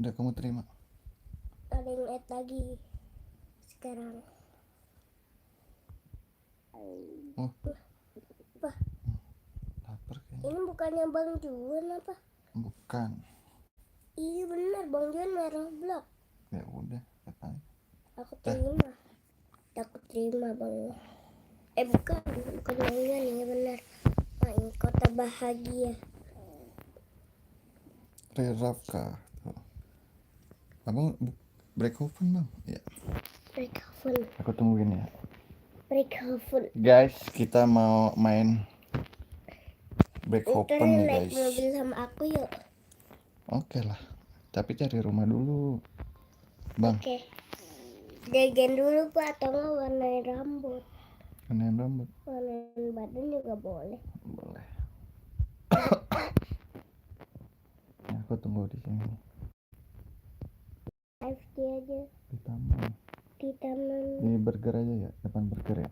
Udah kamu terima. Ada yang add lagi sekarang. Oh, Apa? lapar kayaknya. Ini bukannya Bang Juan apa? Bukan. Iya benar, Bang Juan merah blok. Ya udah, katanya. Aku terima. Aku terima Bang. Bukan Bang Juan, ini benar. Main kota bahagia. Rerafka. Abang break open bang? Iya. Break oven. Aku tungguin ya. Break oven. Guys, kita mau main break Ntar open nih naik guys. mobil sama aku yuk. Oke lah. Tapi cari rumah dulu, bang. Oke. Jajan dulu Pak, atau nggak warnain rambut. Warnain rambut. Warnain badan juga boleh. Boleh. Nah, aku tunggu di sini. FD aja. Di taman. Di taman. Di burger aja ya, depan burger ya.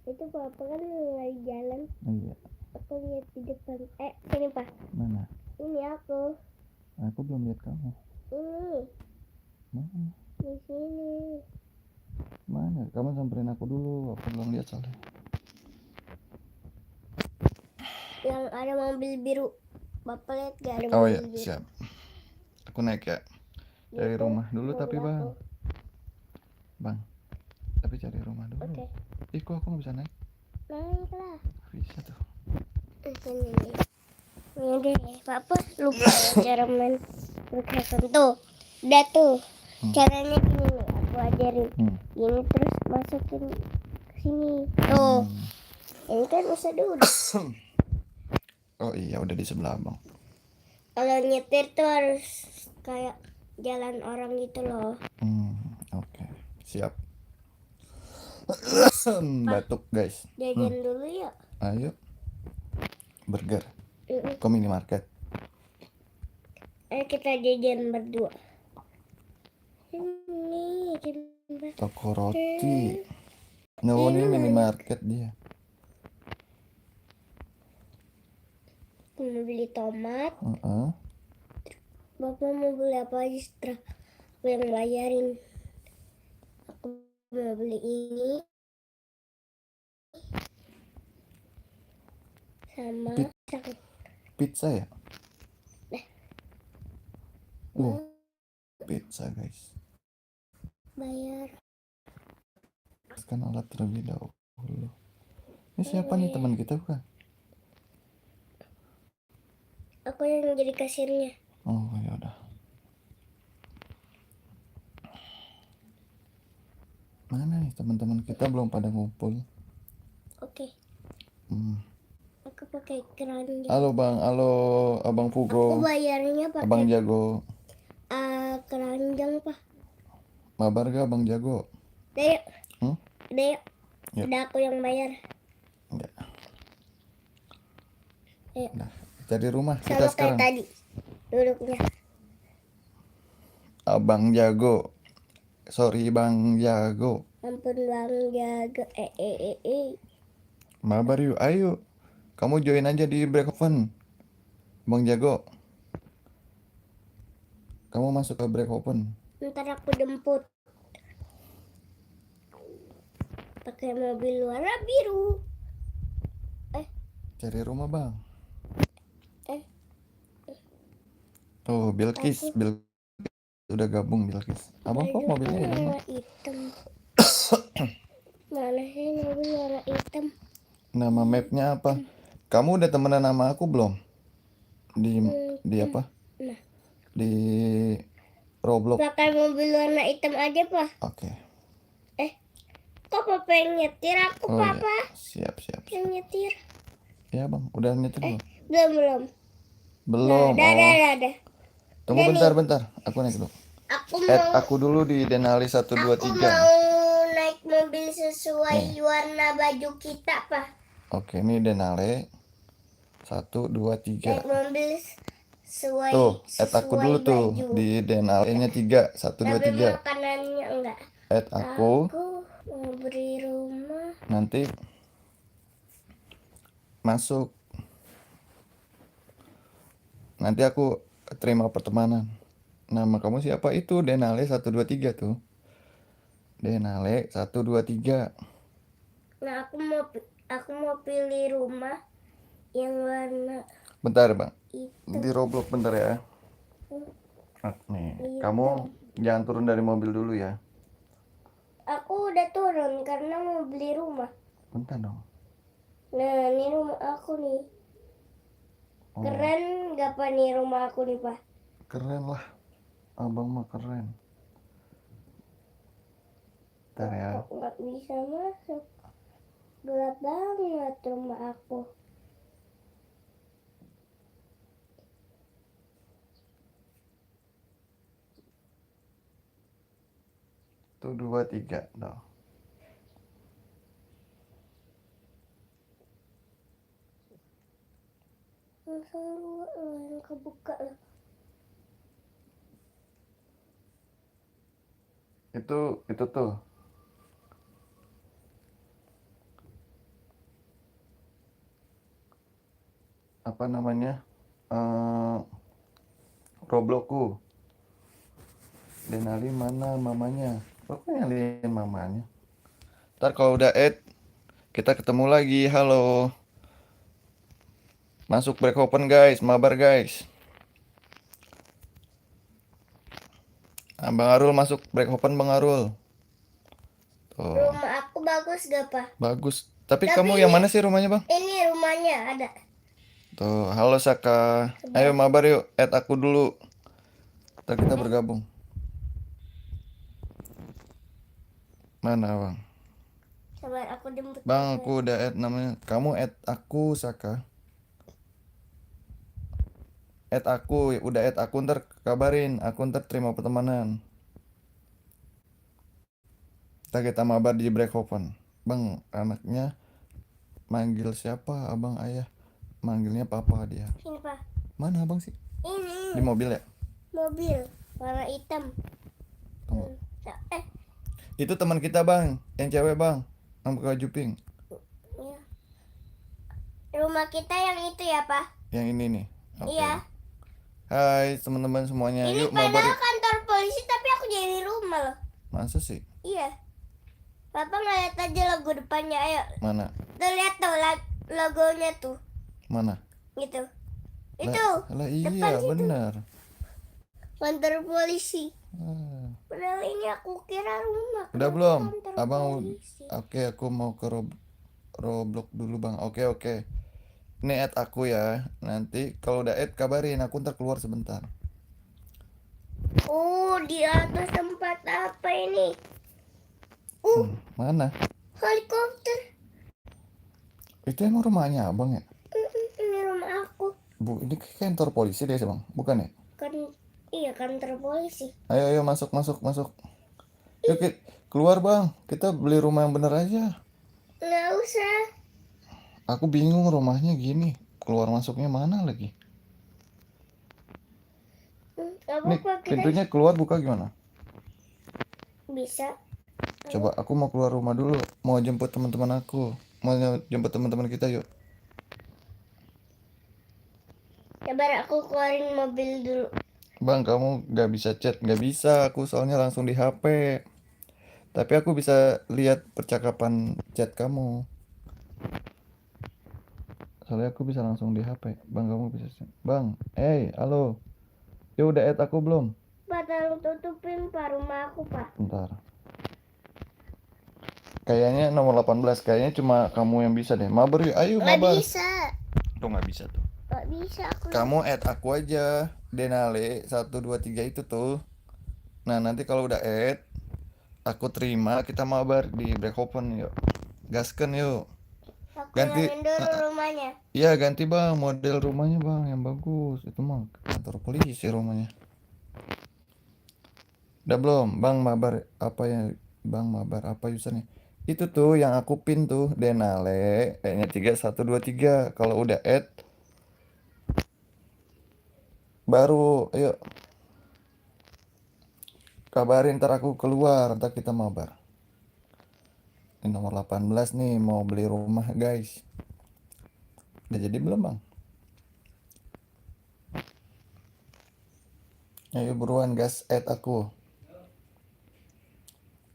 Itu Papa kan lagi jalan. Iya. Aku lihat di depan. Sini Pak. Mana? Ini aku. Aku belum lihat kamu. Ini. Mana? Di sini. Mana? Kamu samperin aku dulu. Aku belum lihat soalnya. Yang ada mobil biru. Bapak lihat gak ada Oh mobil ya, biru? siap. Aku naik ya. Cari Gitu, rumah dulu mobil tapi aku. bang. Bang. Tapi cari rumah dulu. Oke. Ih, kok aku nggak bisa naik? Naik lah. Bisa tuh. Sini nih. Ini deh, Papa lupa ya cara main Brookhaven. Tuh, udah tuh. Caranya gini nih, aku ajarin. Gini terus masukin ke sini. Tuh. Ini kan bisa duduk. Oh iya, udah di sebelah bang. Kalau nyetir tuh harus kayak jalan orang gitu loh. Oke. Siap. Batuk guys. Jajan dulu yuk. Ayo. Burger. Kok minimarket? Ayo kita jajan berdua. Ini Toko roti. No, ini minimarket dia. mau beli tomat. Bapak mau beli apa aja setelah aku yang bayarin. Aku mau beli ini sama Pizza ya? Pizza guys. bayar. Kan alat terlebih dahulu. Ini siapa nih, teman kita bukan? Aku yang jadi kasirnya. Oh ya udah. Mana nih teman-teman kita belum pada ngumpul. Oke. Aku pakai keranjang. Halo bang, halo abang Pugo. Aku bayarnya pakai Abang Jago. keranjang Pak. Mabar gak abang Jago? Udah yuk. Udah yuk. Yuk. Udah aku yang bayar. Enggak. Ayo. Nah, cari rumah Sama kita sekarang. kayak tadi duduknya. Abang Jago. Sorry bang Jago. Ampun Bang Jago. Mabar yuk, ayo. Kamu join aja di break open. Bang Jago. Kamu masuk ke break open. Ntar aku jemput. Pakai mobil warna biru. Cari rumah bang. Tuh Bilkis udah gabung Bilkis. Abang kok mobilnya ini? Warna hitam. Mana sih mobil warna hitam? Nama mapnya apa? Kamu udah temenan sama aku belum? Di apa? Nah. Di Roblox. Pakai mobil warna hitam aja Pak. Oke. Kok Papa yang nyetir? Aku Oh, Papa iya. Siap. yang nyetir. Ya bang, udah nyetir belum? Belum. Belum. Nah, ada. Tunggu bentar. Aku naik dulu. Aku dulu di Denali 1, 2, 3. Aku mau naik mobil sesuai warna baju kita Pak. Oke, ini Denali 1, 2, 3. Naik mobil sesuai. Tuh, aku dulu tuh di Denali-nya 3, 1, 2, 3. Makanannya enggak. Aku mau beri rumah. nanti masuk. Nanti aku terima pertemanan. Nama kamu siapa itu? Denale 123 tuh. Denale 123. Nah, aku mau pilih rumah yang warna Bentar bang, hitam. di Roblox bentar ya. Nih, kamu jangan turun dari mobil dulu ya. Aku udah turun karena mau beli rumah. Bentar dong. Nah, ini rumah aku nih. Oh, Keren gak Pak nih rumah aku nih Pak? keren lah. Abang mah keren. Bentar ya. Kok nggak bisa masuk? Gelap banget rumah aku. Tuh 23 dong. Langsung dua yang kebuka lah. Itu tuh. Apa namanya? Robloxku. Denali mana mamanya? Aku nyaliin mamanya. Ntar kalau udah add, kita ketemu lagi. Halo. Masuk break open guys, mabar guys. Bang Arul masuk break open Bang Arul. Tuh, Rumah aku bagus gak Pak? bagus. Tapi Tapi kamu yang mana sih rumahnya Bang? Ini rumahnya ada. Tuh, halo Saka. Ayo mabar yuk, add aku dulu. Ntar kita bergabung. Mana Bang? Sabar aku jemput. Bang, aku udah add namanya. Kamu add aku Saka. Add aku, udah add aku ntar kabarin. Aku ntar terima pertemanan. Kita mabar di break open. Bang, anaknya manggil siapa? Abang ayah. Manggilnya papa dia. Sini Pak. Mana abang sih? Ini Di mobil ya? mobil warna hitam. Tunggu. Eh, Itu teman kita bang, yang cewek bang, yang pakai baju pink. iya. Rumah kita yang itu ya Pak? Yang ini nih. Oke. Iya. Hai teman-teman semuanya. Ini Yuk mabar padahal yuk. kantor polisi tapi aku jadi rumah loh. Masa sih? Iya. Papa ngeliat aja logo depannya, ayo. Mana? Tuh lihat tuh logonya tuh, Mana? gitu. Itu. Lah iya depan situ. benar. Kantor polisi. Ah. Padahal ini aku kira rumah. Udah kenapa belum? kantor Abang polisi? oke aku mau ke Roblox dulu bang. Oke. Ini add aku ya. Nanti kalau udah add kabarin. Aku ntar keluar sebentar. Oh, di atas tempat apa ini? Mana? Helikopter. Itu emang rumahnya abang ya? Ini rumah aku. Bu, ini kantor polisi deh bang. Bukan ya? Kan iya kantor polisi. Ayo masuk. Yuk keluar bang. Kita beli rumah yang bener aja. Nggak usah. Aku bingung rumahnya gini. Keluar masuknya mana lagi? Nggak Nih apa-apa, kita pintunya keluar buka gimana? bisa. Coba aku mau keluar rumah dulu. Mau jemput teman-teman aku. Mau jemput teman-teman kita yuk. Sabar aku keluarin mobil dulu. Bang kamu gak bisa chat. Gak bisa aku soalnya langsung di HP. Tapi aku bisa lihat percakapan chat kamu. Soalnya aku bisa langsung di HP. Bang kamu bisa chat. Bang, halo. Ya udah add aku belum? Pak, tolong tutupin Pak rumah aku Pak. Bentar. Kayaknya nomor 18. Kayaknya cuma kamu yang bisa deh. Mabar yuk. Ayo Nggak mabar. bisa. Tuh gak bisa tuh. Nggak bisa aku. Kamu add aku aja. Denale 123 itu tuh. Nah nanti kalau udah add, aku terima, kita mabar di break open yuk. Gasken yuk. Aku Ganti. hilangin dulu rumahnya. Iya ganti bang, model rumahnya bang yang bagus. Itu mah kantor polisi rumahnya. Udah belum? Bang mabar apa ya? Bang mabar apa usernya? Itu tuh yang aku pin tuh Denale kayaknya 3123. Kalau udah add baru ayo kabarin ntar aku keluar, ntar kita mabar. Ini nomor 18 nih mau beli rumah guys. Udah jadi belum bang? Ayo buruan gas, add aku.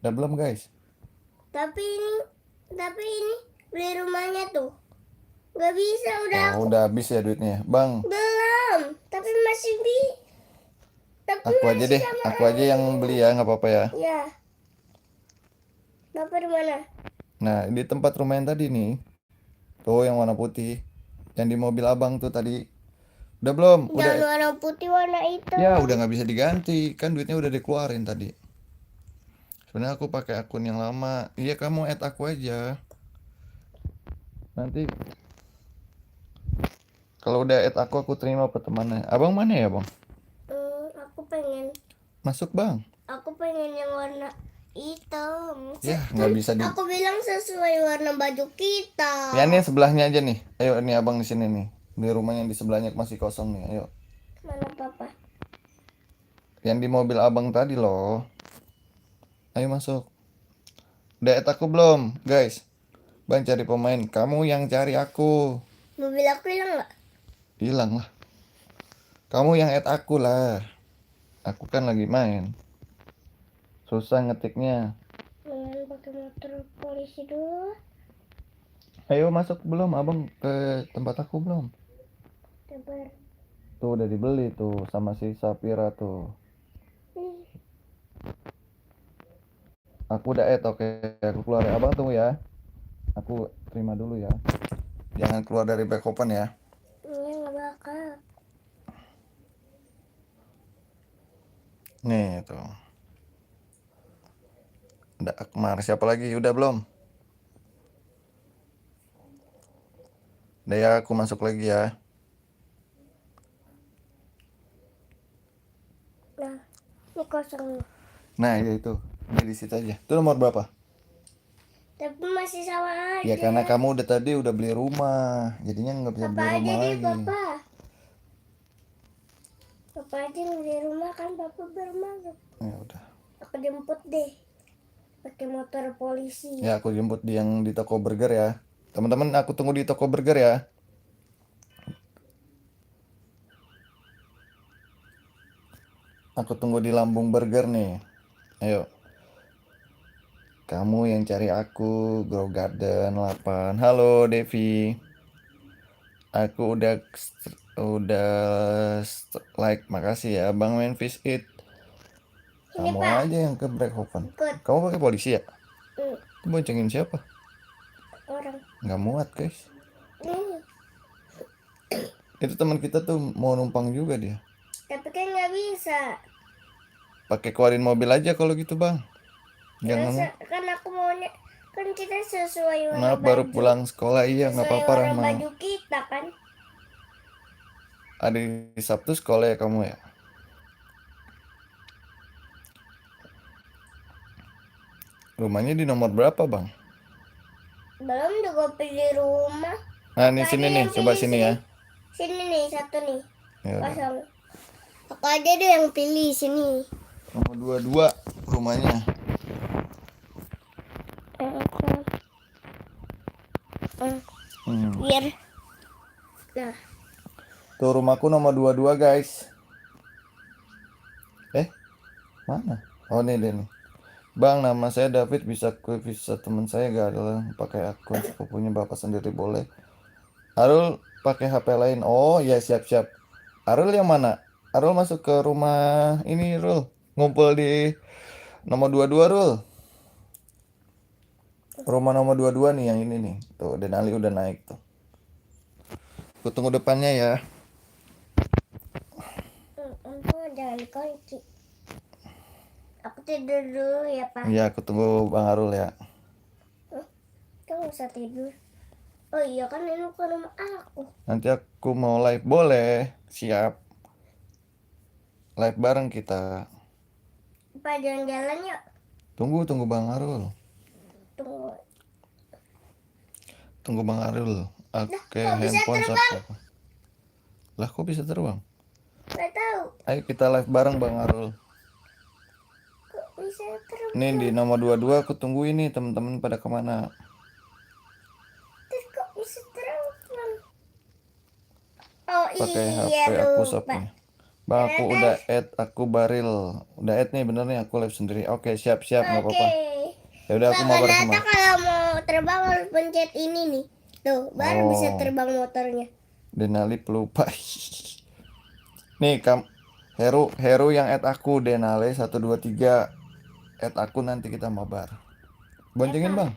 Udah belum guys? Tapi ini beli rumahnya tuh nggak bisa, udah Oh, udah habis ya duitnya. Bang, belum. Tapi masih tapi aku aja masih deh. sama Aku aja yang beli ya, nggak apa-apa ya. ya. Bapak di mana? Nah, di tempat rumah yang tadi nih. Tuh yang warna putih. Yang di mobil abang tuh tadi. Udah belum? Udah. Jangan warna putih, warna hitam. Ya, udah nggak bisa diganti. Kan duitnya udah dikeluarin tadi. Sebenarnya aku pakai akun yang lama. Iya, kamu add aku aja. Nanti kalau udah add aku terima pertemanannya. Abang mana ya, Bang? Aku pengen Masuk, Bang. yang warna hitam. Ya, nggak bisa di. Aku bilang sesuai warna baju kita. Ya, nih sebelahnya aja nih. Ayo, ini abang di sini nih. Di rumahnya di sebelahnya masih kosong nih. Ayo. Mana papa? Yang di mobil abang tadi loh. Ayo masuk. Udah add aku belum, guys? Bang cari pemain. Kamu yang cari aku. Mobil aku hilang nggak? Hilang lah. Kamu yang add aku lah. Aku kan lagi main. Susah ngetiknya. Jangan pakai motor polisi dulu. Ayo masuk belum, abang ke tempat aku belum? Sabar. Tuh udah dibeli tuh sama si Sapira tuh. Aku udah add, oke. Aku keluar ya. Abang tunggu ya. Aku terima dulu ya. Jangan keluar dari back open ya. Ini nggak bakal. Nih tuh. Udah Akmar, siapa lagi? Udah belum? Udah ya, aku masuk lagi ya. Nah, ini kosong. Nah, ya itu. Ini di situ aja. Itu nomor berapa? Tapi masih sama aja. Ya karena kamu udah tadi udah beli rumah, jadinya nggak bisa beli Papa aja rumah deh, lagi. papa. Papa aja yang beli rumah kan, papa baru masuk. Ya udah. Aku jemput deh. Pakai motor polisi. Ya aku jemput di yang di toko burger ya. Teman-teman, aku tunggu di toko burger ya. Aku tunggu di Lambung Burger nih. Ayo. Kamu yang cari aku, Grow Garden 8. Halo Devi. Aku like, makasih ya Bang Memphis It. Ini, Kamu Pak. aja yang ke Breakhoven. Ikut. Kamu pakai polisi ya? Hmm, Itu boncengin siapa? orang. Nggak muat guys. Hmm. Itu teman kita tuh mau numpang juga dia. Tapi kan nggak bisa. Pakai keluarin mobil aja kalau gitu Bang. Jangan mau. Kan aku maunya kan kita sesuai warna Maaf baju. baru pulang sekolah, iya nggak Sesuai apa-apa warna Rahma. baju kita kan. Ada di Sabtu sekolah ya kamu ya? Rumahnya di nomor berapa Bang? Belum juga pilih rumah. Nah ini Apa sini aja nih, yang coba pilih sini ya. Sini nih, satu nih. Ya udah. Kosong. Aku aja deh yang pilih sini. Nomor 22 rumahnya. Biar. Nah, Tuh rumahku nomor 22 guys. Mana? Oh ini dia nih. Bang, nama saya David, bisa teman saya gak ada pakai akun sepupunya bapak sendiri boleh. Arul pakai HP lain. Oh ya siap-siap. Arul yang mana? Arul masuk ke rumah ini Rul. Ngumpul di nomor 22 Rul. Rumah nomor 22 nih yang ini nih. Tuh Denali udah naik tuh. Aku tunggu depannya ya. jangan dikunci. Aku tidur dulu ya, Pak. Iya aku tunggu Bang Arul ya. Kamu usah tidur. Oh iya kan ini bukan rumah aku. Nanti aku mau live boleh. Siap. Live bareng kita. Pak jalan-jalan yuk. Tunggu Bang Arul. Tunggu. Tunggu Bang Arul. Oke, kok bisa handphone terbang? siapa? Lah kok bisa terbang? Gak tahu. Ayo kita live bareng Bang Arul. Kok bisa terbang? Ini di nomor 22 aku tunggu ini teman-teman pada kemana? Terus kok bisa terbang? Oh Pakai iya HP aku lupa. siapa? Bang, aku udah add, aku Baril. Udah add nih, bener nih, aku live sendiri. Oke, siap-siap, nggak Oke. apa-apa. Ya udah, aku Pak mabar Kanata semua. kalau mau terbang harus pencet ini nih. Tuh, baru bisa Oh, terbang motornya. Denali pelupa. Nih, Heru yang add aku, Denale 123. Add aku, nanti kita mabar. Boncengin, Bang.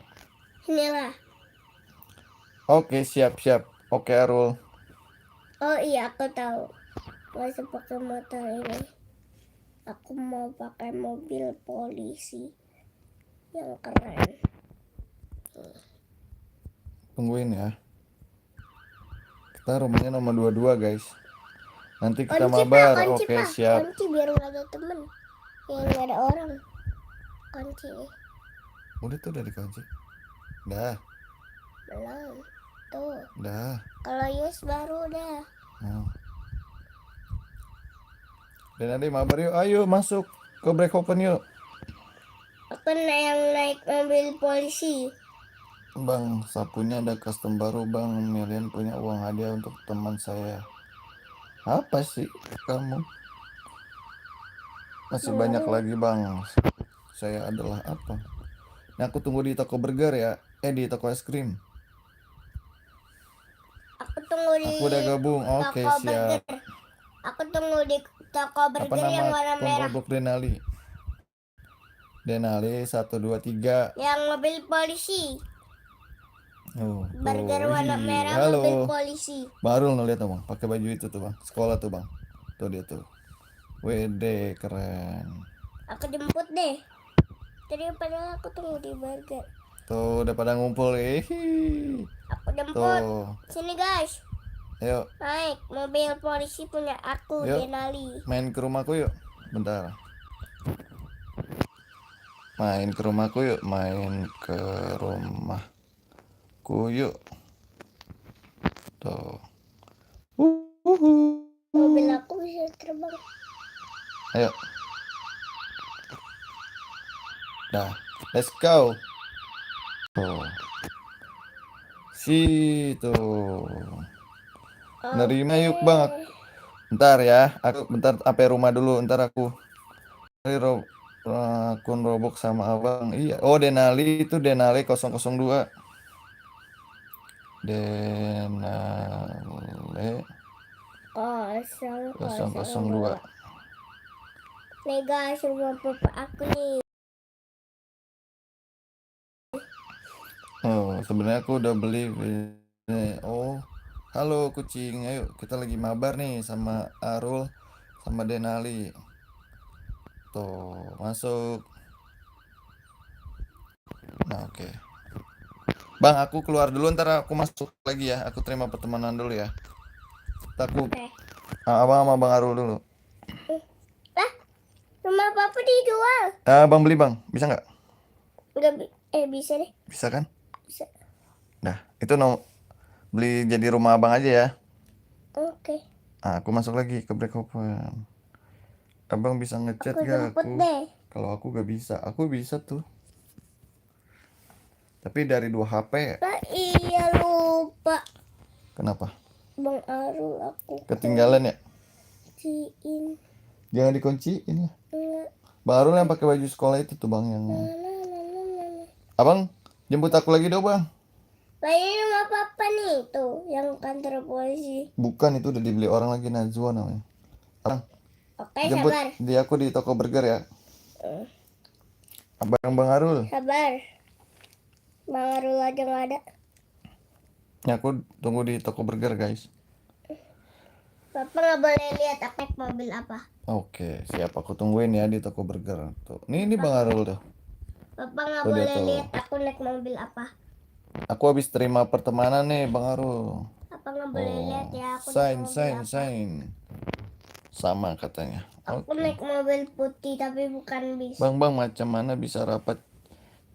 Inilah. Oke, siap-siap. Oke, Arul. Oh iya, aku tahu. Gak usah pakai motor ini. Aku mau pakai mobil polisi yang keren. Tungguin ya. Kita rumahnya nomor 22, guys. Nanti kita Kunci, Pak. mabar. Kunci, Oke, Pak. siap. Kunci biar nggak ada temen. Yang nggak ada orang. Kunci. Udah tuh, udah dikunci. Dah, Belum. Tuh. dah. Kalau Yus baru dah. Oh. Dan nanti mabar yuk. Ayo masuk ke break open yuk. Aku yang naik mobil polisi. Bang, sapunya ada custom baru, Bang. Milian punya uang hadiah untuk teman saya. Apa sih kamu? Masih banyak lagi, Bang. Saya adalah apa? Nah, aku tunggu di toko burger ya. Di toko es krim. Aku tunggu di Aku udah gabung. Oke, toko siap. burger. Aku tunggu di toko Apa burger yang nama warna akun merah. Roblox Denali? Denali 123. Yang mobil polisi. Oh, Burger warna merah halo. mobil polisi. Baru ngeliat tuh, Bang. Pakai baju itu tuh, Bang. Sekolah tuh, Bang. Tuh dia tuh. WD keren. Aku jemput deh. Tadi padahal aku tunggu di burger. Tuh udah pada ngumpul. Aku jemput. Tuh. Sini guys. Ayo Naik mobil polisi punya aku, Yuk. Denali. main ke rumahku yuk. Bentar. Main ke rumahku yuk. Main ke rumahku yuk. Tuh. Mobil aku bisa terbang. Ayo. Dah. Let's go. Tuh. Situ. Nerima yuk, Bang. Bentar ya. Aku bentar sampai rumah dulu. Ntar aku dari akun Roblox sama Abang. Iya. Oh, Denali itu Denali 002. Denali 002. Nih guys, rumah papa aku nih. Oh, sebenarnya aku udah beli. Oh, halo kucing. Ayo, kita lagi mabar nih sama Arul sama Denali. Tuh, masuk. Nah, oke. Bang, aku keluar dulu, ntar aku masuk lagi ya. Aku terima pertemanan dulu ya. Ntar aku Oke. Abang sama Bang Arul dulu. Lah, rumah papa dijual. Bang beli, Bang. Bisa nggak? Bisa deh. Bisa kan? Bisa. Nah, itu beli jadi rumah Abang aja ya. Oke. Aku masuk lagi ke break open. Abang bisa ngechat Aku gak jemput aku? deh. Kalau aku gak bisa. Aku bisa tuh. Tapi dari 2 HP. Lah iya lupa. Kenapa? Bang Arul aku Ketinggalan ya? kunciin. Jangan dikunciin ya. Enggak. Bang Arul yang pakai baju sekolah itu tuh, Bang, yang Abang jemput aku lagi dong, Bang. Lah ini rumah papa nih tuh, yang kantor polisi. Bukan, itu udah dibeli orang lagi, Najwa namanya. Abang, Oke, jemput sabar. aku di toko burger ya. Bang Arul. Sabar. Bang Arul aja nggak ada. Ya, aku tunggu di toko burger, guys. Papa nggak boleh lihat aku naik mobil apa. Oke, siap, aku tungguin ya di toko burger. Tuh. Ini Bang Arul tuh. Papa nggak Tuh dia boleh tuh. lihat aku naik mobil apa. Aku habis terima pertemanan nih, Bang Arul. Papa nggak boleh lihat ya aku Sign, naik mobil sign, apa. sign. Sama katanya. Aku naik mobil putih tapi bukan bis. Bang, macam mana bisa rapat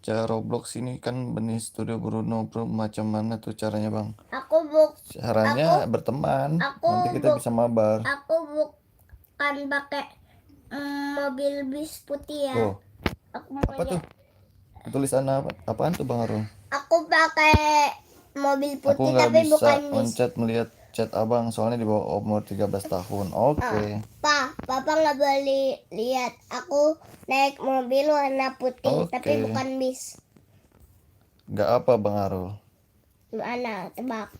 cara Roblox ini kan benih studio Bruno Bro, macam mana tuh caranya, Bang? Caranya berteman. Nanti kita bisa mabar. Aku bukan pakai mobil bis putih ya. Tuh. Aku Apa tuh? Tulisan apa? Apaan tuh, Bang Arul? Aku pakai mobil Aku putih nggak tapi bisa bukan bis. mencet melihat chat abang soalnya di bawah umur 13 tahun. Oke. Papa nggak boleh lihat. Aku naik mobil warna putih, tapi Oke. bukan bis. Gak apa Bang Arul? Mana? Tebak.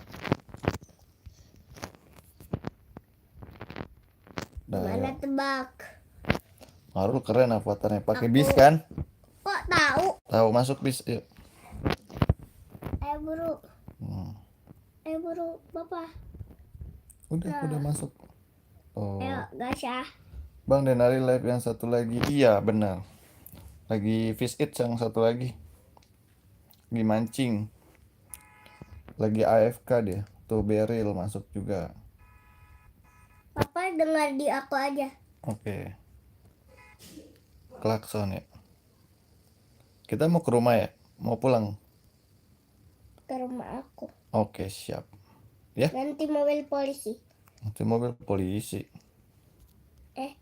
Mana Nah, tebak? Arul keren avatarnya. Pakai bis Aku- kan? Kok tahu? Tahu masuk bis. Yuk. Ayo buru, Hmm. Papa. Udah masuk. Oh. Ayo, gas ya. Bang Denari live yang satu lagi. Iya benar. Lagi fish it yang satu lagi. Lagi mancing. Lagi AFK dia. Tuh Beril masuk juga. Papa dengar di aku aja. Oke. Klakson ya. Kita mau ke rumah ya? Mau pulang? Ke rumah aku. Oke siap. Ya. Nanti mobil polisi. Nanti mobil polisi. Eh,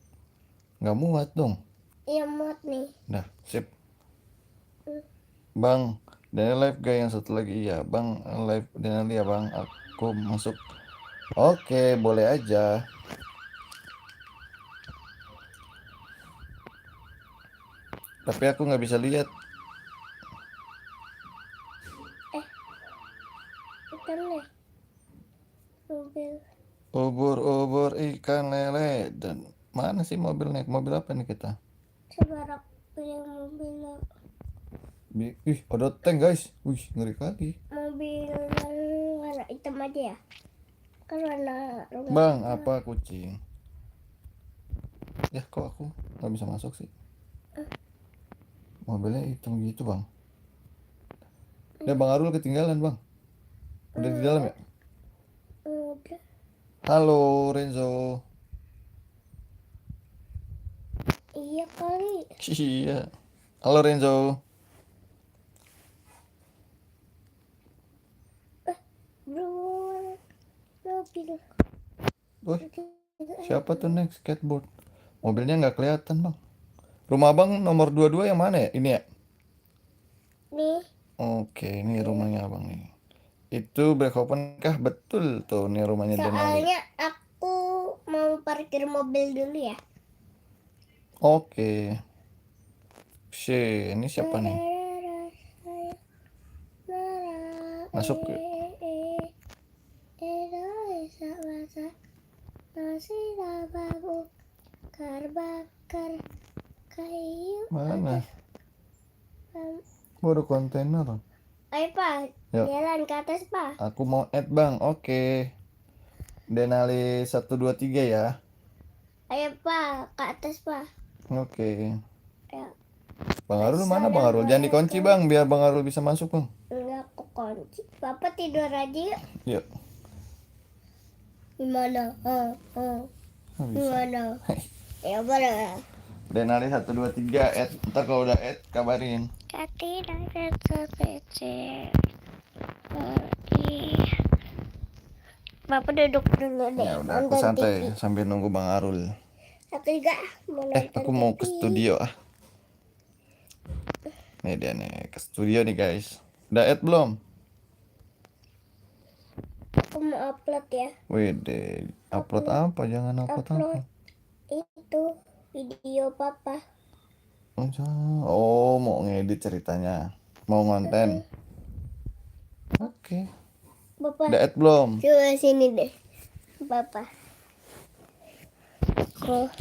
Nggak muat dong. iya muat nih. Dah sip. Bang, Daniel live gak yang satu lagi? Iya bang, live Daniel ya bang. Aku masuk. Oke, boleh aja. Tapi aku nggak bisa lihat. Ikan nih. Mobil. Ubur-ubur ikan lele. Dan mana sih mobil naik? Mobil apa nih kita? Sebarak pilih mobil. Ih, ada tank guys. Wih, ngeri kali. Mobil yang warna hitam aja ya. Kan warna rumah. Bang, apa kucing? Ya, kok aku nggak bisa masuk sih? Mobilnya hitam gitu bang. Ya Bang Arul ketinggalan bang. Udah di dalam ya? Udah. Halo Renzo. Iya kali. Iya. Halo Renzo. Mobil. Wih, siapa tuh naik skateboard? Mobilnya nggak kelihatan bang. Rumah abang nomor 22 yang mana ya? Ini ya? Nih. Oke, ini rumahnya abang nih. Itu Beethoven kah? Betul tuh, ini rumahnya Denali. Soalnya aku mau parkir mobil dulu ya. Oke. Ini siapa nih? Masuk yuk. Bakar kayu. Mana? Baru kontainer. Ayo Pak, Yuk. jalan ke atas Pak. Aku mau add bang. Oke. Denali 123 ya. Ayo Pak, ke atas Pak. Oke. Ayo. Bang Arul mana Bang Arul? Jangan dikunci bang, biar Bang Arul bisa masuk bang. Enggak, aku kunci. Papa tidur aja yuk. Yuk. Gimana? Nggak bisa. Gimana? Ya boleh. Denali 123 add. Ntar kalau udah add kabarin. Kaki dari sepece. Papa duduk dulu deh. Ya udah aku nonton santai TV. sambil nunggu Bang Arul. Aku juga mau nonton Aku mau ke TV. studio ah. Nih dia nih ke studio nih guys. Udah add belum? Aku mau upload ya. Wede, upload apa? Jangan upload apa? Upload itu video Papa. Oh, mau ngedit ceritanya. Mau ngonten. Oke. Papa, Udah add belum? coba sini deh. Papa. Aku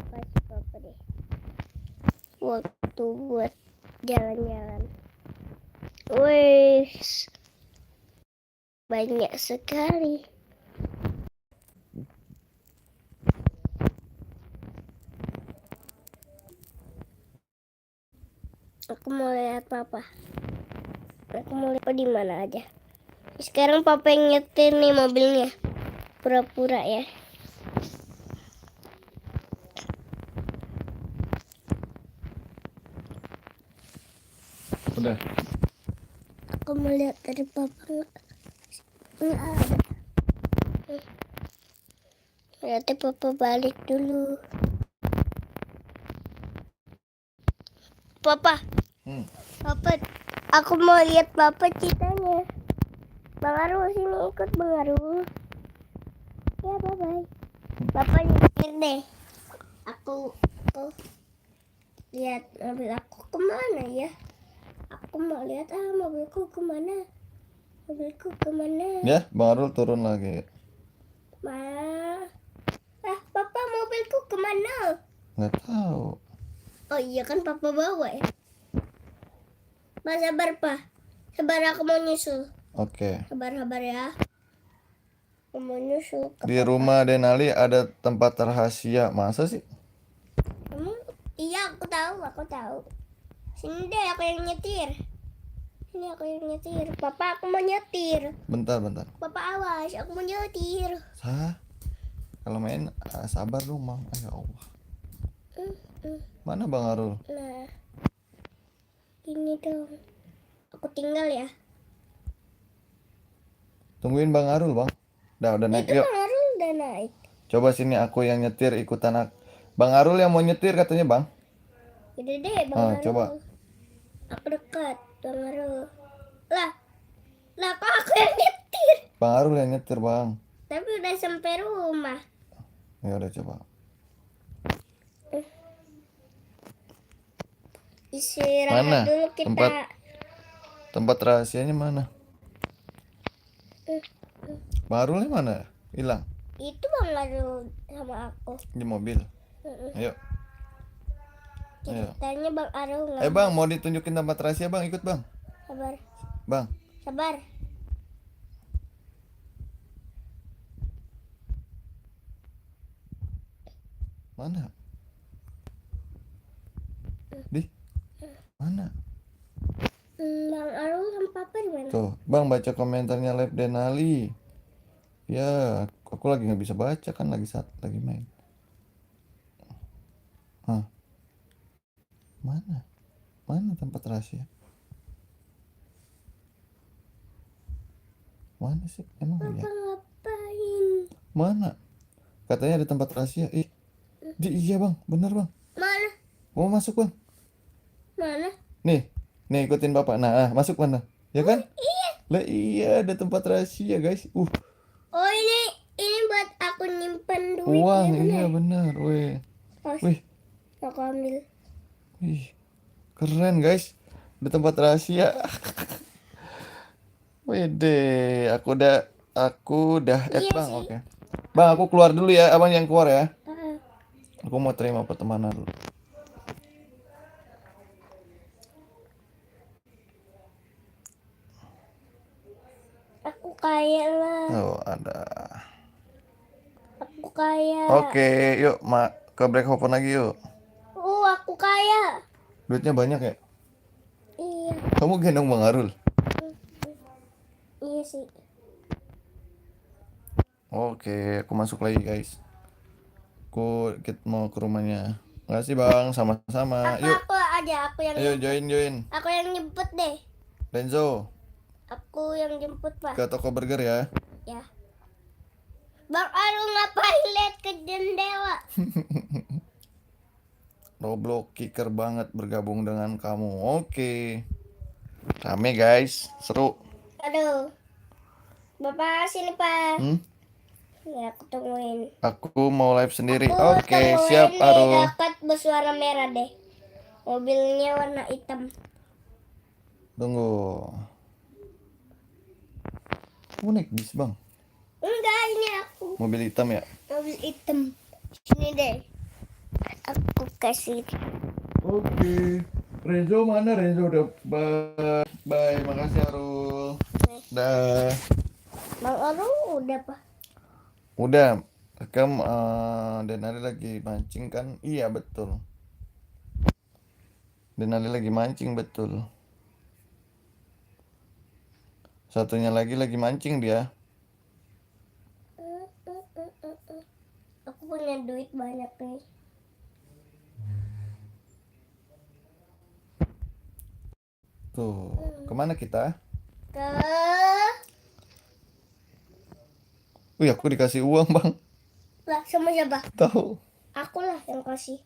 kasih Papa deh. Waktu buat jalan-jalan. Wih, banyak sekali. Aku mau lihat Papa. Aku mau lihat di mana aja. Sekarang Papa yang nyetir nih mobilnya. Pura-pura ya. Udah. Aku mau lihat dari Papa. Nggak ada. Berarti Papa balik dulu. Papa. Papa. Aku mau lihat Papa ceritanya. Bang Arul sini ikut Bang Arul. Ya bye bye. Bapak nyetir deh. Aku lihat mobil aku kemana ya? Aku mau lihat mobilku kemana? Mobilku kemana? Ya, Bang Arul turun lagi. Papa mobilku kemana? Nggak tahu. Oh iya kan Papa bawa ya. Sabar Pak. Sabar aku mau nyusul. Oke. Sabar ya. Aku mau nyusul ke Di Papa. rumah Denali ada tempat rahasia. Masa sih? Iya aku tahu. Sini deh aku yang nyetir. Sini aku yang nyetir. Papa aku mau nyetir. Bentar. Papa awas, aku mau nyetir. Kalau main sabar dong, Bang. Ya Allah. Mana Bang Arul? Nah, ini dong. Aku tinggal ya. Tungguin Bang Arul, Bang. Udah naik Itu yuk. Bang Arul udah naik. Coba sini aku yang nyetir ikutan aku. Bang Arul yang mau nyetir katanya, Bang. Udah deh Bang Arul. Coba. Aku dekat Bang Arul. Lah kok aku yang nyetir? Bang Arul yang nyetir, Bang. Tapi udah sampai rumah. Ya udah coba. Istirahat Mana? dulu kita. Tempat rahasianya mana? Bang Arulnya mana? Hilang Itu Bang Arul sama aku. di mobil. Ayo. Ceritanya Bang Arul nggak. Ayo Bang, mau ditunjukin tempat rahasia Bang, ikut Bang. Sabar. Bang. Sabar. Mana? Mana? Bang Arul sama Papa di mana? Tuh, Bang baca komentarnya Live Denali. Ya, aku lagi nggak bisa baca kan lagi main. Mana tempat rahasia? Mana sih? Emang Papa ya? ngapain? Mana? Katanya ada tempat rahasia. Iya Bang, bener Bang. Mana? Mau masuk Bang? Mana? Nih ikutin Bapak. Nah, masuk mana? Ya kan? Iya. Lah iya ada tempat rahasia guys. Oh ini buat aku nyimpen duit. Uang, ya, iya benar. Wih, aku ambil. Wih, keren guys. Ada tempat rahasia. Wede, aku udah add Iya Bang, sih. oke. Bang, aku keluar dulu ya, Abang yang keluar ya. Aku mau terima pertemanan dulu. Aku kaya lah. Oh, ada. Aku kaya. Oke, yuk ke break open lagi yuk. Aku kaya. Duitnya banyak ya? Iya. Kamu gendong Bang Arul? Iya sih. Oke, aku masuk lagi guys. Kita mau ke rumahnya. Makasih Bang, sama-sama. Yuk. Aku yang. Ayo join. Aku yang jemput deh. Renzo. Aku yang jemput Pak. Ke toko burger ya. Ya. Bang Arul ngapain lihat ke jendela? Roblox kicker banget bergabung dengan kamu. Oke. Rame guys, seru. Aduh. Bapak sini Pak. Ya aku tungguin. Aku mau live sendiri. Aku Oke, tungguin siap di Arul. dekat bersuara merah deh. Mobilnya warna hitam. Tunggu. Kamu naik bis Bang? Enggak, ini aku. Mobil hitam ya? Mobil hitam. Sini deh. Aku kasih. Oke. Renzo mana? Renzo udah bye. Makasih Arul. Dah. Bang Arul udah Pak. Udah. Rekam Denali lagi mancing kan? Iya betul. Denali lagi mancing betul. Satunya lagi mancing dia. Aku punya duit banyak nih. Tuh, kemana kita? Wih, aku dikasih uang Bang. Lah, sama siapa? Tahu. Aku lah yang kasih.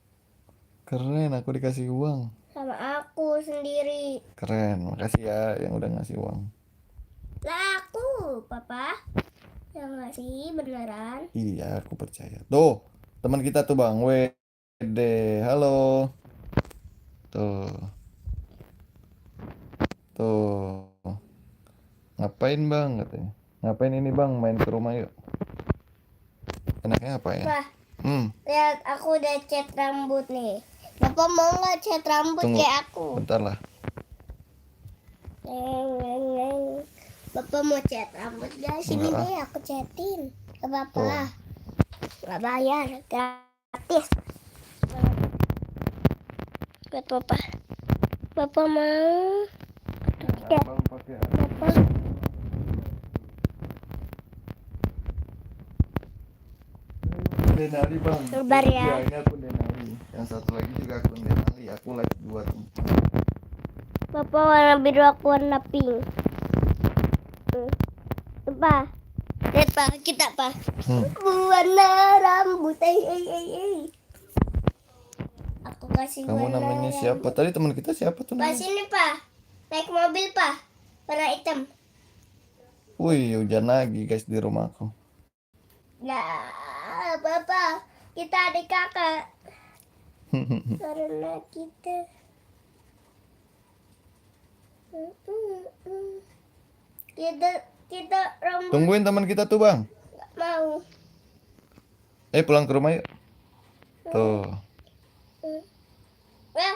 Keren, aku dikasih uang. Sama aku sendiri. Keren, makasih ya yang udah ngasih uang. Lah aku Papa. Yang ngasih beneran. Iya, aku percaya. Tuh, teman kita tuh Bang, Wede. Halo. Tuh, tuh. Ngapain Bang katanya? Ngapain ini Bang? Main ke rumah yuk. Enaknya apa ya? Wah, Hmm, lihat aku udah cat rambut nih. Bapak mau nggak cat rambut tunggu. kayak aku? Bentar lah. Neng. Bapak mau cat rambut gak? Sini Enggak, ah. deh aku catin. Ke Tuh. Bapak. Nggak bayar, gratis. Buat Bapak. Bapak mau? Ya. Bang pakai Bapak. Denali Bang. Sabar ya. Iya, ini akun Denali. Yang satu lagi juga akun Denali. Aku like buat. Bapak warna biru, aku warna pink. Pak, lihat Pak, kita Pak. Warna rambut, Aku kasih Kamu warna namanya rambut. siapa? Tadi teman kita siapa tuh Pak namanya? sini Pak, naik mobil Pak, warna hitam. Wih, hujan lagi guys di rumahku. Nah, Bapak, kita adik kakak. Karena kita. Kita rambut Tungguin teman kita tuh Bang. nggak mau. Pulang ke rumah yuk. Tuh. Wah,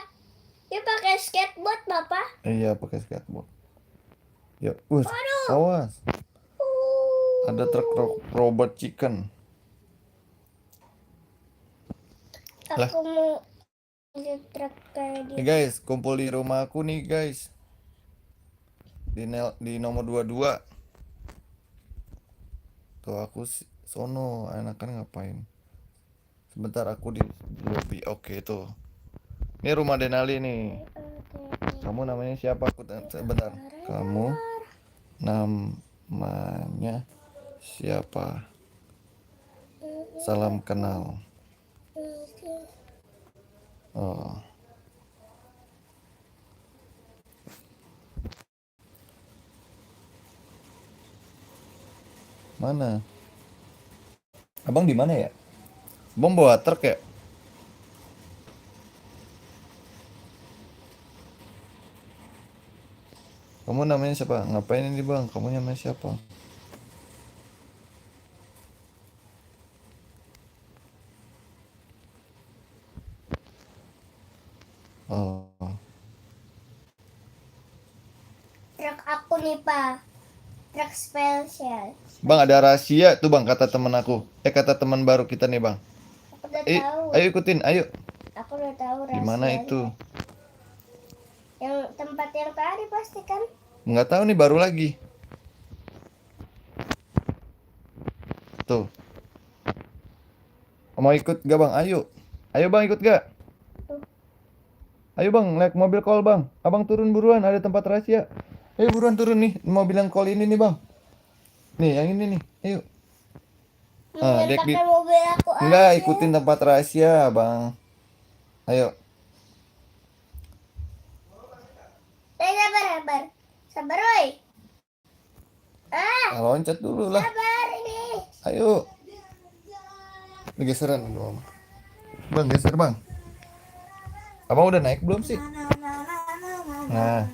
dia pakai skateboard Bapak. Iya, pakai skateboard. Yuk, wih, Waduh. awas. Ada truk robot chicken. Lah. Aku mau lihat truk kayak Nih dia. guys, kumpul di rumah aku nih guys. Di nomor 22. Tuh aku sono, enakan ngapain? Sebentar aku di lobby. Oke tuh. Ini rumah Denali nih. Kamu namanya siapa? Aku sebentar. Kamu namanya siapa? Salam kenal. Oh. Mana? Abang di mana ya? Abang bawa truk ya? Kamu namanya siapa? Ngapain ini Bang? Kamu namanya siapa? Oh. Truk aku nih Pak, truk spesial. Bang ada rahasia tuh Bang kata teman aku. Kata teman baru kita nih Bang. Aku udah tahu. Ayo ikutin, ayo. Aku udah tahu Di mana rahasianya. itu? Yang tempat yang tadi pasti kan? Nggak tahu nih baru lagi. Tuh. Mau ikut gak Bang? Ayo. Ayo Bang ikut gak? Ayo Bang, naik mobil call Bang. Abang turun buruan, ada tempat rahasia. Ayo buruan turun nih, mobil yang call ini nih Bang. Nih, yang ini nih. Ayo. Mendingan pakai mobil aku Enggak, aja. ikutin tempat rahasia, Bang. Ayo. Sabar. Sabar, woi. Loncat dulu lah. Sabar ini. Ayo. Ini geseran dulu, Bang, geser, Bang. Abang udah naik belum sih? Nah.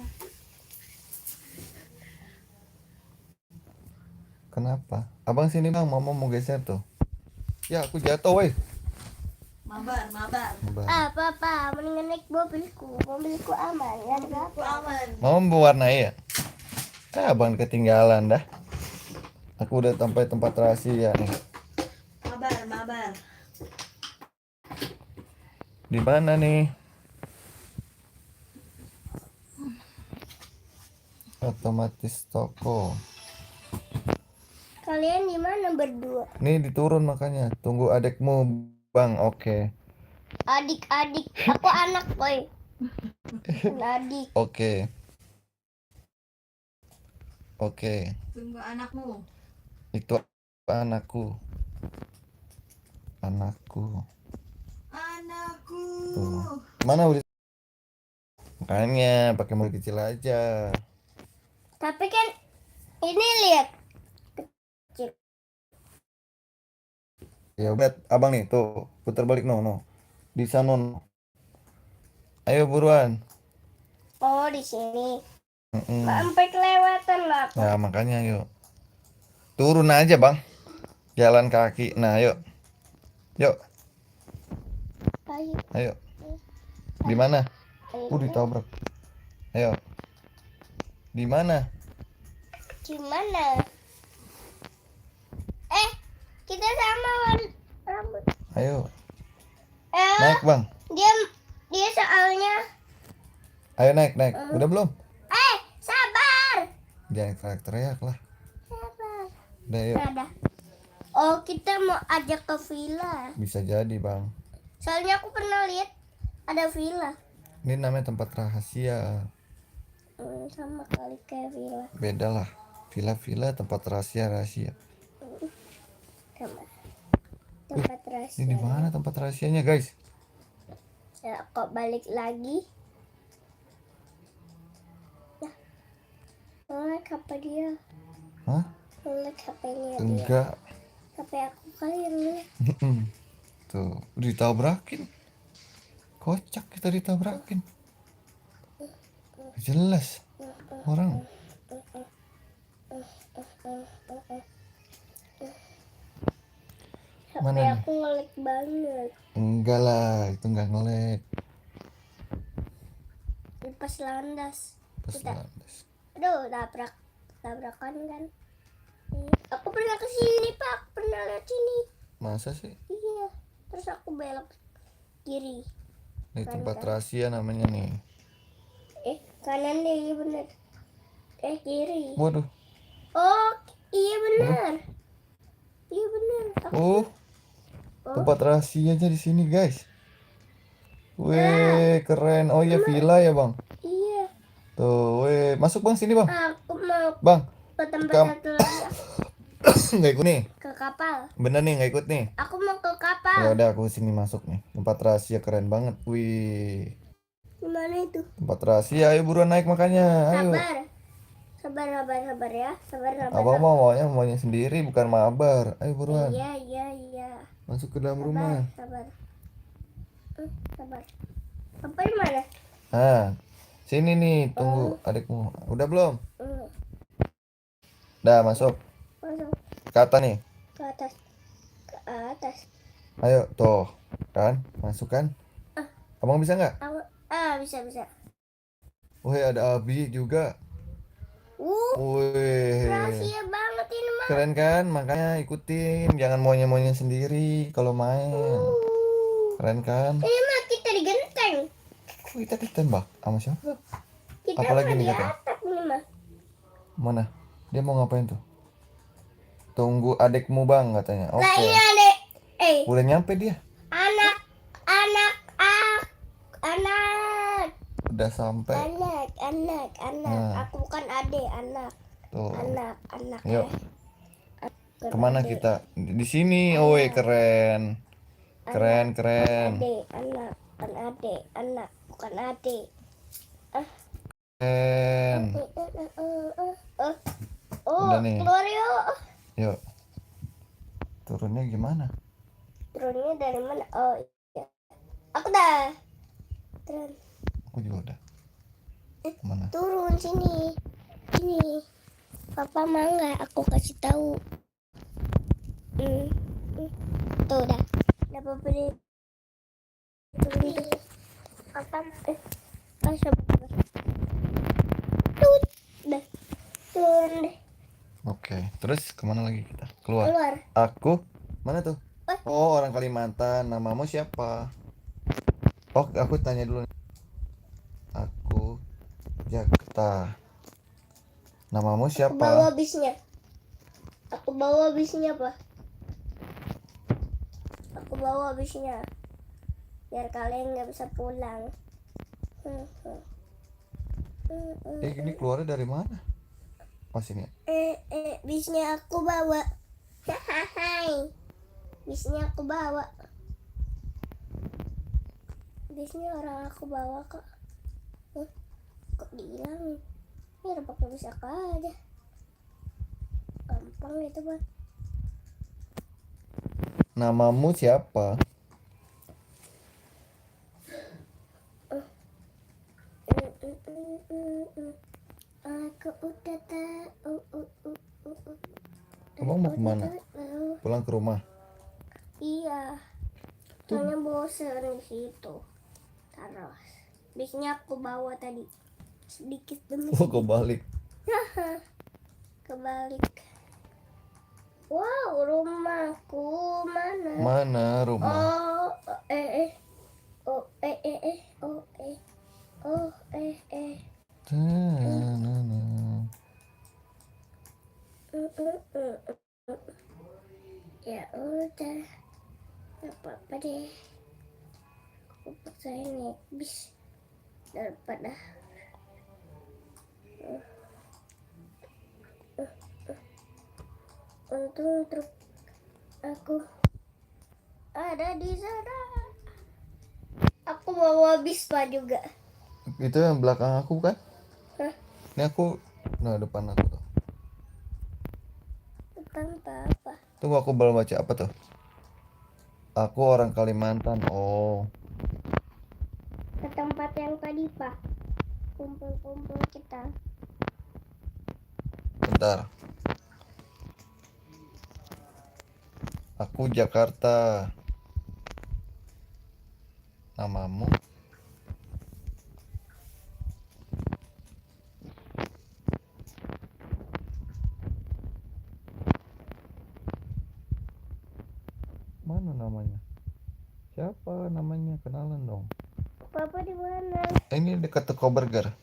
Kenapa? Abang sini, Bang. Mama mau geser tuh. Ya, aku jatuh, woi. Mabar. Papa, mendingan naik mobilku. Mobilku aman, ya Aku aman. Mama mewarnai ya? Abang ketinggalan dah. Aku udah sampai tempat rahasia nih. Mabar. Di mana nih? Otomatis toko. Kalian di mana berdua? Nih diturun makanya. Tunggu adekmu, Bang. Oke. Adik. Aku anak, boy. Adik. Oke. Tunggu anakmu. Itu anakku. Tuh. Mana udah? Makanya pakai mobil kecil aja. Tapi kan ini lihat Ya udah, abang nih tuh putar balik no. Di sana no. Ayo buruan. Oh, di sini. Mm-mm. Sampai kelewatan lah aku. Ya makanya yuk. Turun aja bang. Jalan kaki. Nah yuk. Yuk. Ayo, Ayo. Di mana? ayo. Ditabrak. Ayo. Di mana? Gimana? Kita sama rambut. Ayo. Eh, Naik bang. dia dia soalnya. Ayo naik. Udah belum? Sabar. Jangan teriak-teriak lah. Sabar. Udah yuk. Ada. Oh, kita mau ajak ke villa. Bisa jadi bang. Soalnya aku pernah lihat ada villa. Ini namanya tempat rahasia. Sama kali kayak villa. Beda lah. Villa-villa tempat rahasia. Sama tempat Ini rahasia. di mana tempat rahasianya guys? Ya, kok balik lagi? Ya. Nolak HP dia. Hah? Nolak HP-nya dia. Enggak. HP aku kali yang nolak. Tuh, ditabrakin. Kocak kita ditabrakin. Jelas. Orang. HP Mana nih? aku ngelek banget. Enggak lah, itu enggak ngelek. Di pas landas. Pas Kita. landas. Aduh, tabrakan kan. Aku pernah ke sini, Pak. Aku pernah lihat sini. Masa sih? Iya. Terus aku belok kiri. Ini tempat Kan. rahasia namanya nih. Kanan deh, iya bener. Kiri. Waduh. Oh, iya bener. Iya bener. Oh, tempat rahasianya di sini, guys. Weh, keren. Oh iya, villa ya, Bang. Iya. Tuh, weh, masuk Bang sini, Bang. Aku mau Bang, ke tempat Kam- satu lagi. nggak ikut nih. Ke kapal. Bener nih, nggak ikut nih. Aku mau ke Ya kapal. udah, aku sini masuk nih. Tempat rahasia keren banget. Wih, Gimana itu? tempat rahasia. Ayo buruan naik makanya. Ayo. Sabar ya. Sabar. Abang maunya sendiri, bukan mabar. Ayo buruan. Iya. Masuk ke dalam rumah. Sabar. Apa di mana? Nah, sini nih, tunggu adikmu. Udah belum? Dah masuk. Masuk Ke atas nih. ke atas. Ayo, tuh. Kan? Masuk kan? Abang bisa nggak? Aku bisa. Wih, ada Abi juga. Wih, Rahasia banget ini mah. keren kan? Makanya ikutin. Jangan maunya sendiri kalau main. Keren kan? Ini mah kita digenteng. Kok kita ditembak? Sama siapa? Kita Apalagi mah nih di katanya? atap ini mah. Mana? Dia mau ngapain tuh? Tunggu adikmu bang katanya. Oke. Lah ini adek. Udah nyampe dia. Anak. Udah sampai. Anak. Nah. Aku bukan adek, anak. Tuh. Anak. Yuk. Bukan Kemana adek. kita? Di sini. Oh, keren. Keren. Adek, anak. Bukan adek, anak. Bukan adek. Keren. Oh, Udah nih. keluar yuk. Yuk. Turunnya gimana? Turunnya dari mana? Oh iya. Aku dah. Turun. Aku juga udah. Mana? Turun sini. Sini. Papa mau nggak aku kasih tahu? Tuh udah. Udah papa deh. Turun. Papa. Sabar. Udah. Turun deh. Oke. Terus kemana lagi kita? Keluar. Aku? Mana tuh? Oh, orang Kalimantan. Namamu siapa? Oh, aku tanya dulu. Aku Jakarta. Namamu siapa? Aku bawa bisnya apa? Aku bawa bisnya. Biar kalian nggak bisa pulang. Ini keluarnya dari mana? Oh, sini. Bisnya aku bawa. Hai. Bisnya aku bawa. Bisnya orang aku bawa kok. Kok dihilang? Ya pakai bis aku aja. Gampang itu bang. Namamu siapa? Aku udah tahu. Abang mau kemana? Pulang ke rumah. Iya, soalnya bosen di situ. Terus, biasanya aku bawa tadi sedikit demi Oh, sedikit. kebalik. Kebalik. Wow, rumahku mana? Mana rumah? Oh, oh, oh. Tanana. Ya udah, gak apa-apa deh. Aku paksa naik bis daripada untung truk aku ada di sana. Aku bawa Bispa juga. Itu yang belakang aku kan? Hah? Ini aku, nah depan aku tuh. Tanpa apa? Tunggu aku belum baca apa tuh? Aku orang Kalimantan. Oh, Ke tempat yang tadi, Pak. Kumpul-kumpul kita. bentar. Aku Jakarta. Namamu? Mana namanya? Siapa namanya? Kenalan dong. Papa di mana? Ini dekat toko burger.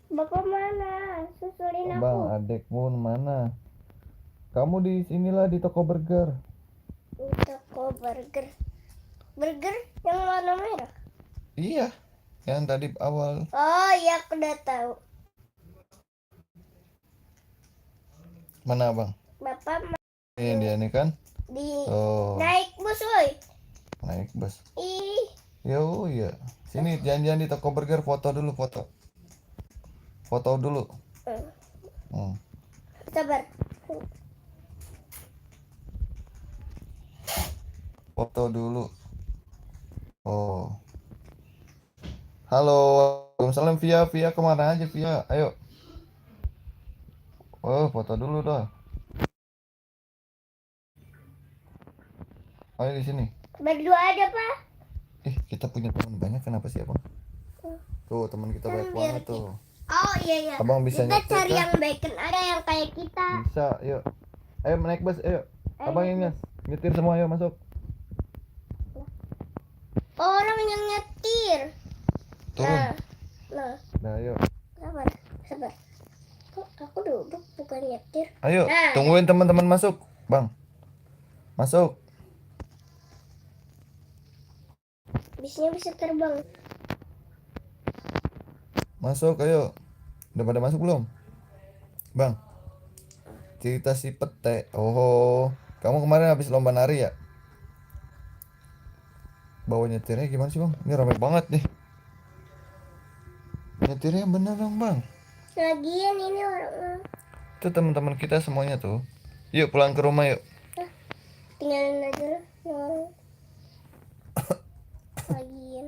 Bapak mana? Susulin aku. Bang, adekmu mana? Kamu di sinilah di toko burger. Toko burger. Burger yang warna merah. Iya, yang tadi awal. Oh iya, aku udah tahu. Mana bang? Bapak Ini dia nih kan? di Oh, naik bus, woi. naik bus. Ih, Yo iya. Sini janjian di toko burger, foto dulu foto. Foto dulu. Hmm. sabar. Foto dulu. Oh. Halo. Waalaikumsalam Via. Via kemana aja Via? Ayo. Oh, foto dulu dah. Ayo di sini. Berdua aja, Pak. Kita punya teman banyak kenapa sih abang? Tuh teman kita banyak banget tuh. Oh iya. Abang bisa Kita nyetir cari kah? yang bacon ada yang kayak kita. Bisa, yuk. Ayo naik bus, ayo. Abang yang nyetir semua, ayo masuk. Orang yang nyetir. Turun. Nah, Nah, ayo. sabar. Kok aku duduk bukan nyetir? Ayo, Nah, tungguin teman-teman masuk, Bang. Masuk. bisnya bisa terbang. Masuk, ayo. Udah pada masuk belum? Bang. Cerita si pete. Oh, kamu kemarin habis lomba nari ya? Bawa nyetirnya gimana sih, Bang? Ini ramai banget nih. Nyetirnya bener dong, Bang. Lagian ini orang Itu teman-teman kita semuanya tuh. Yuk pulang ke rumah yuk. tinggalin aja lah. Lagian.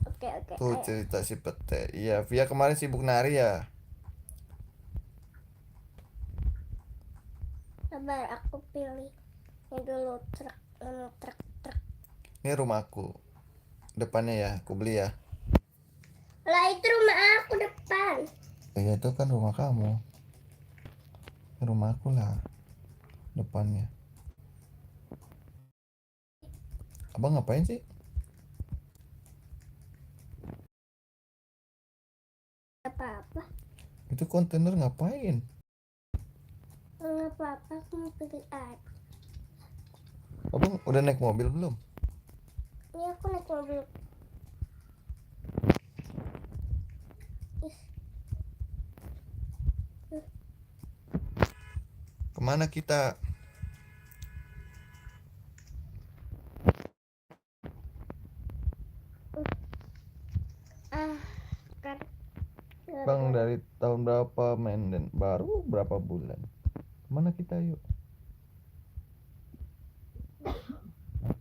Oke. Tuh Ayo. cerita si pete. Iya, Via kemarin sibuk nari ya. Sabar, aku pilih. Ini dulu truk. Ini rumahku. Depannya ya, aku beli ya. Lah itu rumah aku depan. Iya itu kan rumah kamu. Rumah aku lah. Depannya. Abang ngapain sih? Apa-apa. Itu kontainer ngapain? Enggak apa-apa, aku mau pilih air. Abang udah naik mobil belum? Ini aku naik mobil. Kemana kita? Kan Bang dari tahun berapa main dan baru berapa bulan? Kemana kita yuk?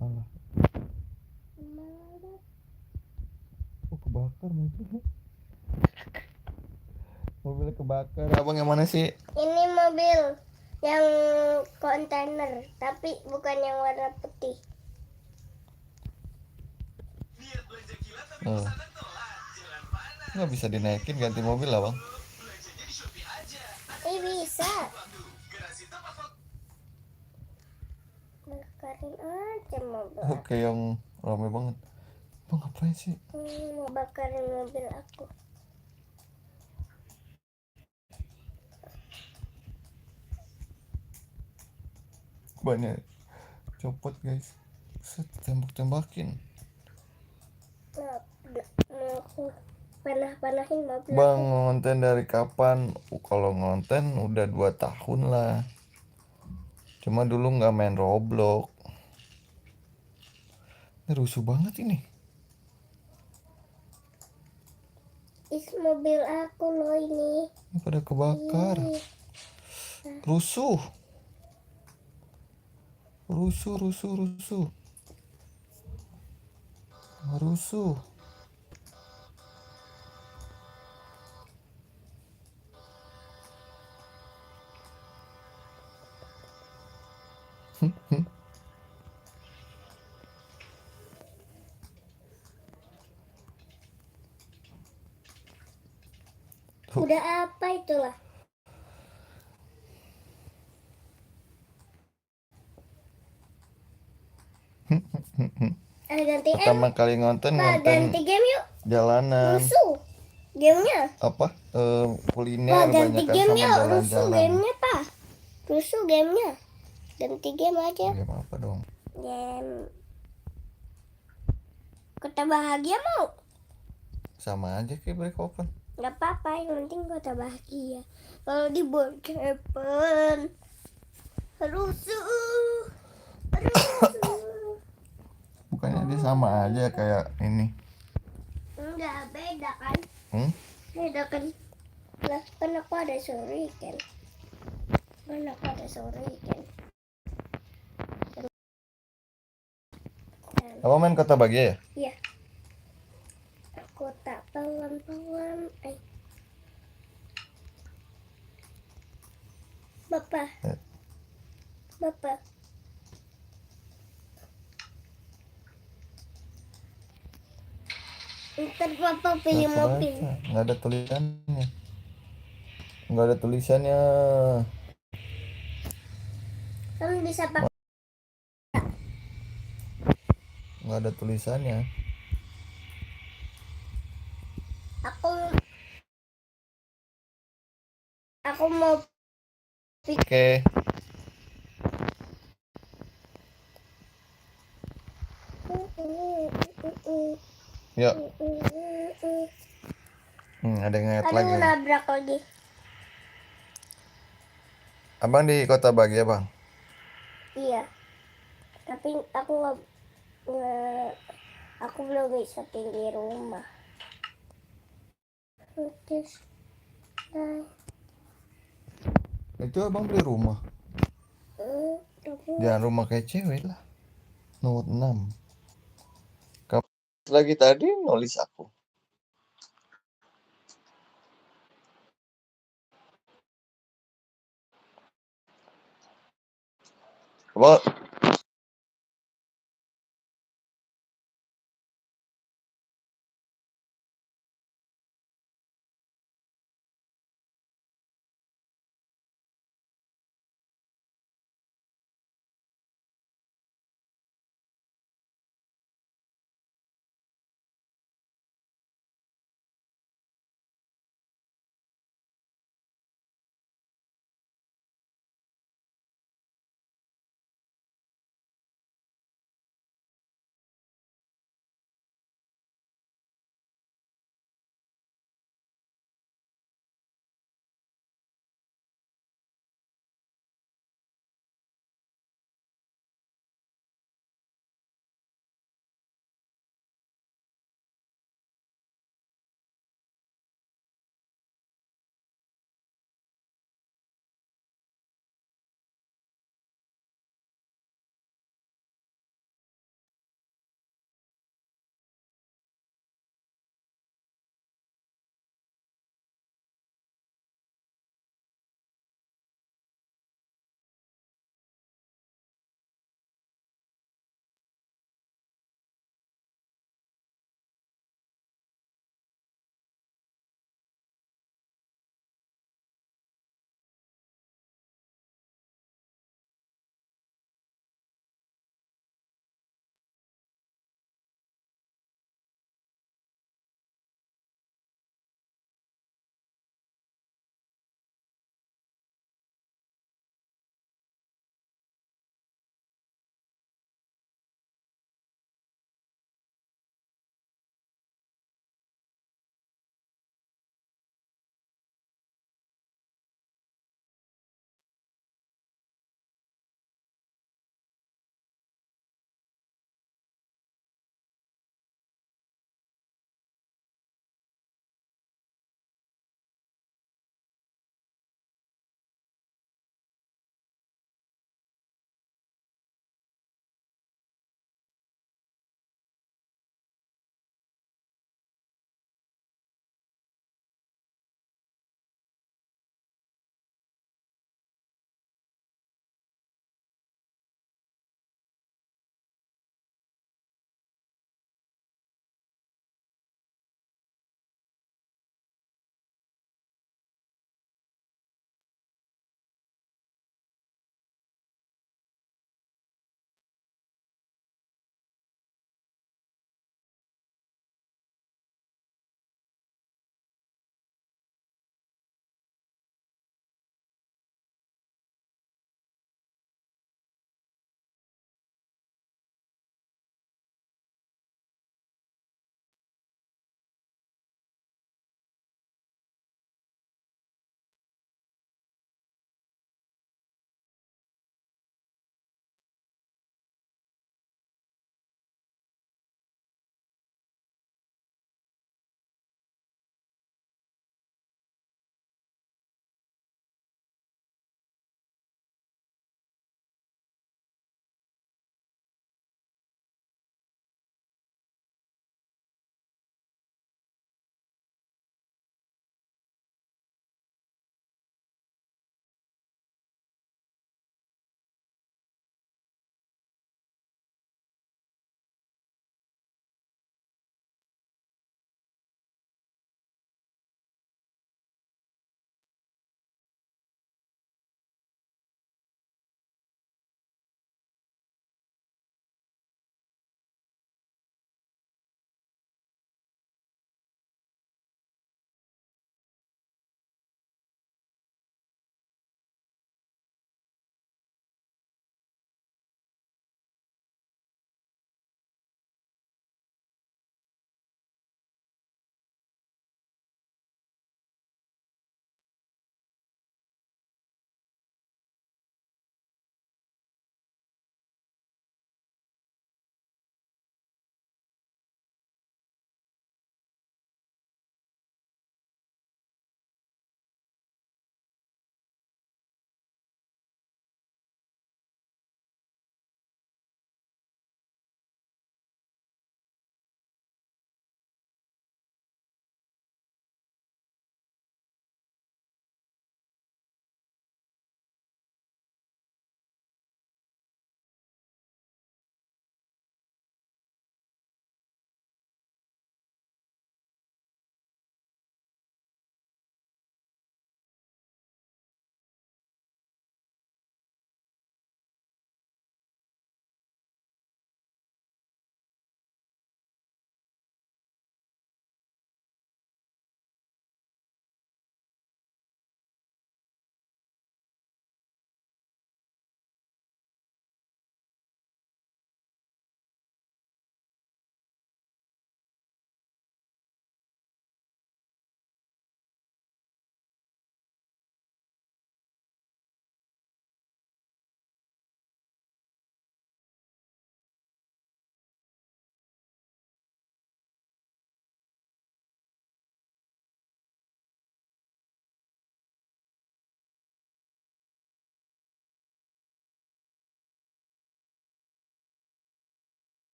Alah, kebakar mobilnya. Mobilnya kebakar. Abang yang mana sih? Ini mobil yang kontainer, tapi bukan yang warna putih. Oh. Nggak bisa dinaikin ganti mobil lah bang. Bisa. Bakarin aja mobil. Oke yang rame banget. Bang ngapain sih? Mau bakarin mobil aku. Banyak copot guys. Set tembak-tembakin. Mau aku panah-panahin mobil Bang aku. ngonten dari kapan? Kalau ngonten udah 2 tahun lah. Cuma dulu nggak main Roblox. Ini rusuh banget ini. Mobil aku loh ini. Ini pada kebakar. Ih, Rusuh. Rusuh, rusuh, rusuh. Rusuh. Tuh. udah apa itulah? Ganti Pertama kali ngonten ganti game yuk. jalanan. Rusuh gamenya. Apa? Kuliner Ganti banyak game sama yuk. Rusuh jalan-jalan. gamenya pak. Rusuh gamenya. Ganti game aja. Game apa dong? Game Kota Bahagia mau? Sama aja kayak break open. Gak apa-apa, yang penting Kota Bahagia. Kalau di Brookhaven rusuh. Bukannya dia sama aja kayak ini. Enggak, beda kan? Beda kan? Lah, kan aku ada shuriken. Apa main Kota Bahagia ya? Iya. Kota Pawan. Bapak. Ntar Bapak pilih mobil. Nggak ada tulisannya. Kan bisa pakai. Nggak ada tulisannya. Aku mau. Oke. Yuk. Ada yang ngeliat lagi. Nabrak lagi. Abang di Kota Bahagia bang? Iya. Tapi aku nggak. Aku belum bisa tinggi rumah. Itu abang beli rumah. Jangan rumah kayak cewek lah. Note 6. Kamu lagi tadi nulis aku. Apa